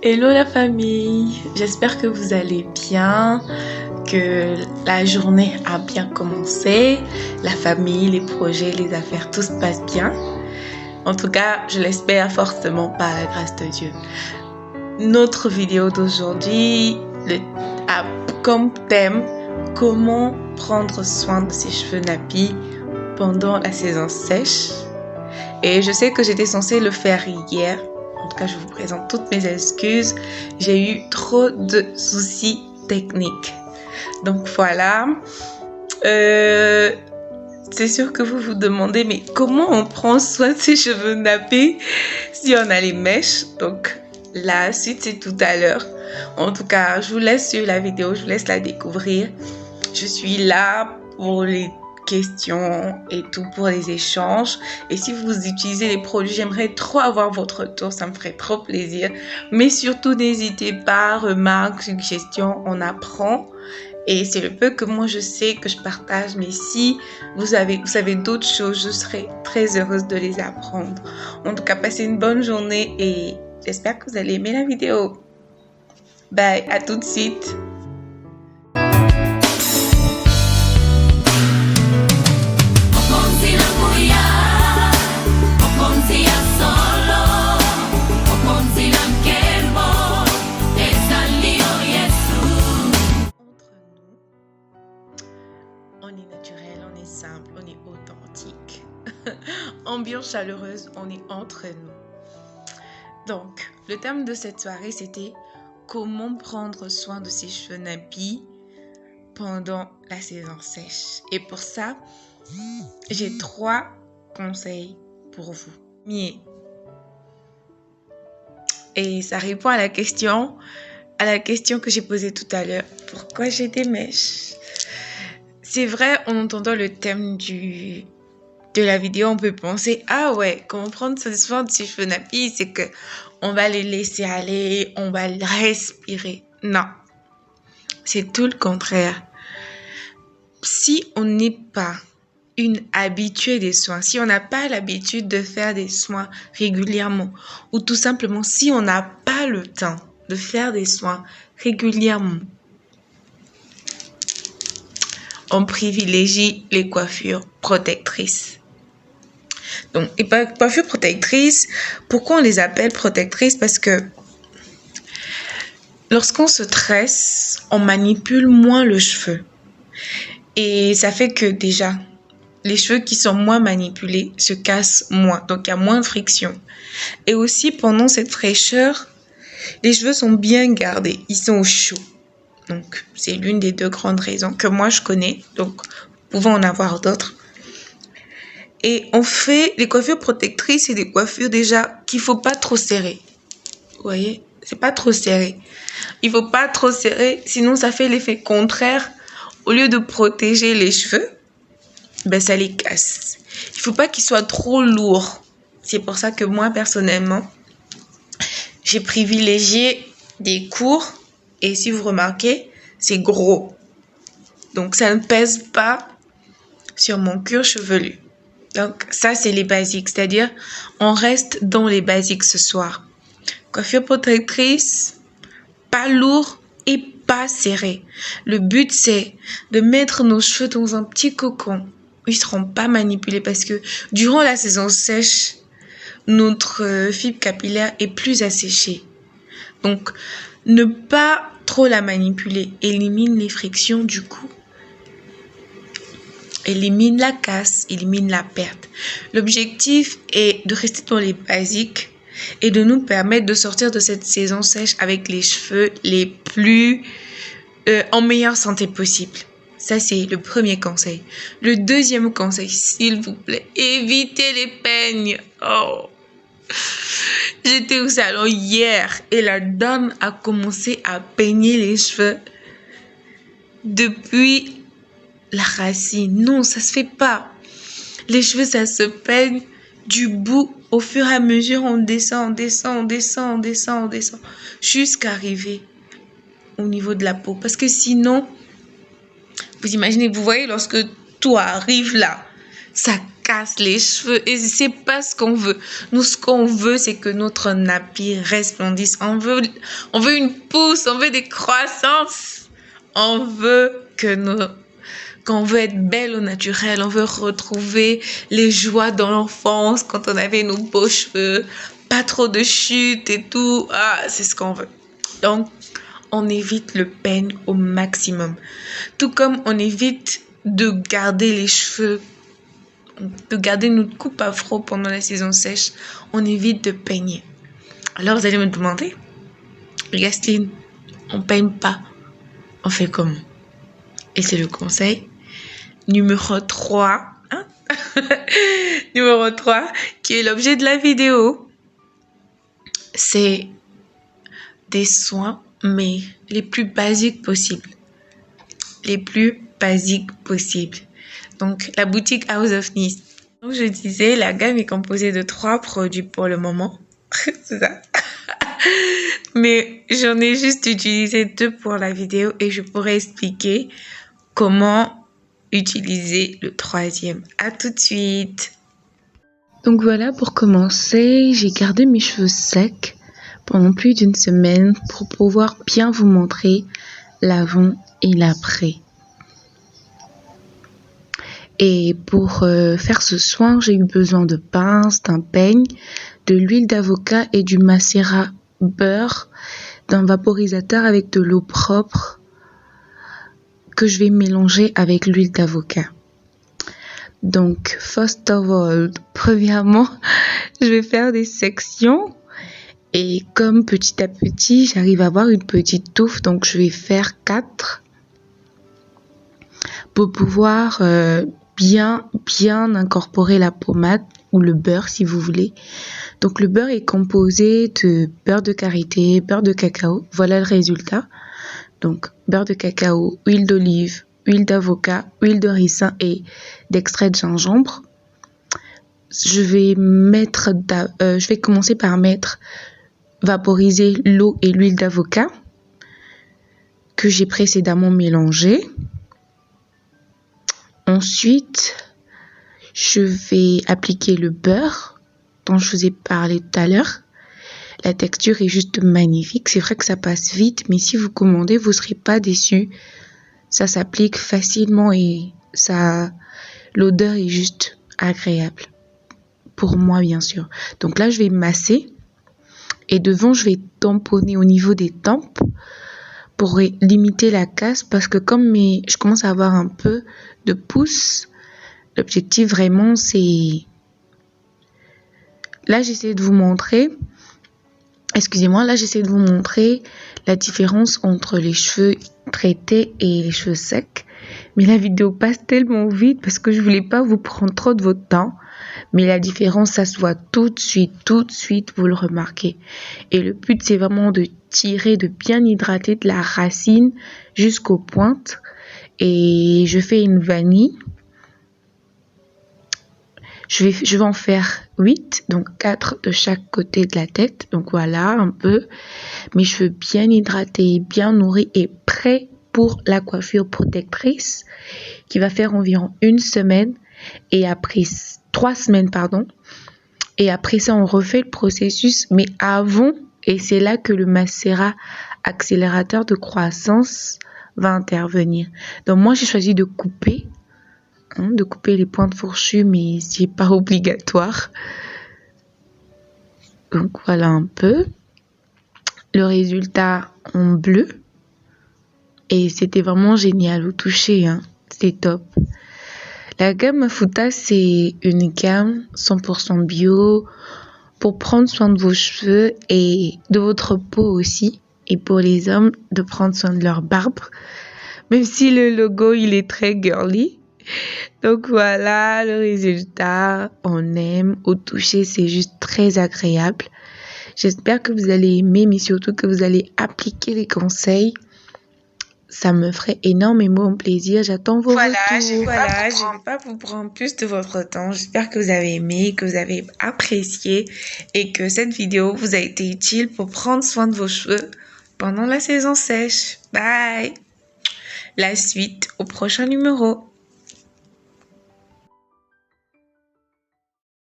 Hello la famille, j'espère que vous allez bien, que la journée a bien commencé, la famille, les projets, les affaires, tout se passe bien. En tout cas, je l'espère fortement par la grâce de Dieu. Notre vidéo d'aujourd'hui a comme thème comment prendre soin de ses cheveux nappis pendant la saison sèche. Et je sais que j'étais censée le faire hier. En tout cas, je vous présente toutes mes excuses. J'ai eu trop de soucis techniques. Donc voilà. C'est sûr que vous vous demandez, mais comment on prend soin de ses cheveux nappés si on a les mèches? Donc la suite, c'est tout à l'heure. En tout cas, je vous laisse sur la vidéo, je vous laisse la découvrir. Je suis là pour les questions et tout, pour les échanges. Et si vous utilisez les produits, j'aimerais trop avoir votre retour, ça me ferait trop plaisir. Mais surtout, n'hésitez pas, remarques, suggestions, on apprend. Et c'est le peu que moi je sais que je partage. Mais si vous savez d'autres choses, je serai très heureuse de les apprendre. En tout cas, passez une bonne journée et j'espère que vous allez aimer la vidéo. Bye, à tout de suite. On est naturel, on est simple, on est authentique. Ambiance chaleureuse, on est entre nous. Donc, le thème de cette soirée, c'était comment prendre soin de ses cheveux nappis pendant la saison sèche. Et pour ça, j'ai 3 conseils pour vous. Et ça répond à la question que j'ai posée tout à l'heure. Pourquoi j'ai des mèches? C'est vrai, en entendant le thème de la vidéo, on peut penser, ah ouais, comment prendre soin de ses cheveux nappis, c'est que on va les laisser aller, on va les respirer. Non, c'est tout le contraire. Si on n'est pas une habituée des soins, si on n'a pas l'habitude de faire des soins régulièrement, ou tout simplement si on n'a pas le temps de faire des soins régulièrement, on privilégie les coiffures protectrices. Donc, les coiffures protectrices, pourquoi on les appelle protectrices? Parce que lorsqu'on se tresse, on manipule moins le cheveu. Et ça fait que déjà, les cheveux qui sont moins manipulés se cassent moins. Donc, il y a moins de friction. Et aussi, pendant cette fraîcheur, les cheveux sont bien gardés. Ils sont au chaud. Donc, c'est l'une des 2 grandes raisons que moi, je connais. Donc, nous pouvons en avoir d'autres. Et on fait les coiffures protectrices, c'est des coiffures déjà qu'il ne faut pas trop serrer. Vous voyez? C'est pas trop serré. Il ne faut pas trop serrer, sinon ça fait l'effet contraire. Au lieu de protéger les cheveux, ben ça les casse. Il ne faut pas qu'ils soient trop lourds. C'est pour ça que moi, personnellement, j'ai privilégié des courts. Et si vous remarquez, c'est gros. Donc, ça ne pèse pas sur mon cuir chevelu. Donc, ça, c'est les basiques. C'est-à-dire, on reste dans les basiques ce soir. Coiffure protectrice, pas lourd et pas serré. Le but, c'est de mettre nos cheveux dans un petit cocon. Ils ne seront pas manipulés parce que durant la saison sèche, notre fibre capillaire est plus asséchée. Donc, ne pas trop la manipuler. Élimine les frictions du cou. Élimine la casse, élimine la perte. L'objectif est de rester dans les basiques et de nous permettre de sortir de cette saison sèche avec les cheveux les plus en meilleure santé possible. Ça, c'est le premier conseil. Le deuxième conseil, s'il vous plaît, évitez les peignes. Oh. J'étais au salon hier et la dame a commencé à peigner les cheveux depuis la racine. Non, ça se fait pas. Les cheveux, ça se peigne du bout. Au fur et à mesure, on descend, jusqu'à arriver au niveau de la peau. Parce que sinon, vous imaginez, vous voyez, lorsque tout arrive là, ça casse les cheveux et c'est pas ce qu'on veut. Nous, ce qu'on veut, c'est que notre nappy resplendisse. On veut une pousse, on veut des croissances. On veut qu'on veut être belle au naturel. On veut retrouver les joies dans l'enfance quand on avait nos beaux cheveux. Pas trop de chutes et tout. Ah, c'est ce qu'on veut. Donc, on évite le peigne au maximum. Tout comme on évite de garder les cheveux, de garder notre coupe afro pendant la saison sèche, on évite de peigner. Alors vous allez me demander, Yasline, on peigne pas, on fait comment? Et c'est le conseil numéro 3, numéro 3, qui est l'objet de la vidéo. C'est des soins, mais les plus basiques possibles. Les plus basiques possibles. Donc, la boutique House of Nice. Donc, je disais, la gamme est composée de 3 produits pour le moment. C'est ça. Mais j'en ai juste utilisé 2 pour la vidéo et je pourrais expliquer comment utiliser le 3e. À tout de suite. Donc voilà, pour commencer, j'ai gardé mes cheveux secs pendant plus d'une semaine pour pouvoir bien vous montrer l'avant et l'après. Et pour faire ce soin, j'ai eu besoin de pinces, d'un peigne, de l'huile d'avocat et du macérat beurre, d'un vaporisateur avec de l'eau propre que je vais mélanger avec l'huile d'avocat. Donc, first of all, premièrement, je vais faire des sections et comme petit à petit, j'arrive à avoir une petite touffe, donc je vais faire 4 pour pouvoir bien incorporer la pommade ou le beurre si vous voulez. Donc le beurre est composé de beurre de karité, beurre de cacao. Voilà le résultat. Donc beurre de cacao, huile d'olive, huile d'avocat, huile de ricin et d'extrait de gingembre. Je vais commencer par vaporiser l'eau et l'huile d'avocat que j'ai précédemment mélangé. Ensuite, je vais appliquer le beurre dont je vous ai parlé tout à l'heure. La texture est juste magnifique. C'est vrai que ça passe vite, mais si vous commandez, vous ne serez pas déçus. Ça s'applique facilement et l'odeur est juste agréable. Pour moi, bien sûr. Donc là, je vais masser. Et devant, je vais tamponner au niveau des tempes pour limiter la casse parce que comme je commence à avoir un peu de pouce, l'objectif vraiment c'est... Là j'essaie de vous montrer la différence entre les cheveux traités et les cheveux secs. Mais la vidéo passe tellement vite parce que je voulais pas vous prendre trop de votre temps. Mais la différence, ça se voit tout de suite, vous le remarquez. Et le but, c'est vraiment de tirer, de bien hydrater de la racine jusqu'aux pointes. Et je fais une vanille. Je vais en faire 8, donc 4 de chaque côté de la tête. Donc voilà, un peu. Mes cheveux bien hydratés, bien nourris et prêts pour la coiffure protectrice qui va faire environ 1 semaine. Et après 3 semaines, et après ça on refait le processus mais avant, et c'est là que le macérat accélérateur de croissance va intervenir. Donc moi j'ai choisi de couper les pointes fourchues, mais c'est pas obligatoire. Donc voilà un peu le résultat en bleu et c'était vraiment génial au toucher, c'est top. La gamme Mafuta, c'est une gamme 100% bio pour prendre soin de vos cheveux et de votre peau aussi. Et pour les hommes, de prendre soin de leur barbe. Même si le logo, il est très girly. Donc voilà le résultat. On aime. Au toucher, c'est juste très agréable. J'espère que vous allez aimer, mais surtout que vous allez appliquer les conseils. Ça me ferait énormément plaisir. J'attends vos retours. Je ne vais pas vous prendre plus de votre temps. J'espère que vous avez aimé, que vous avez apprécié et que cette vidéo vous a été utile pour prendre soin de vos cheveux pendant la saison sèche. Bye! La suite au prochain numéro.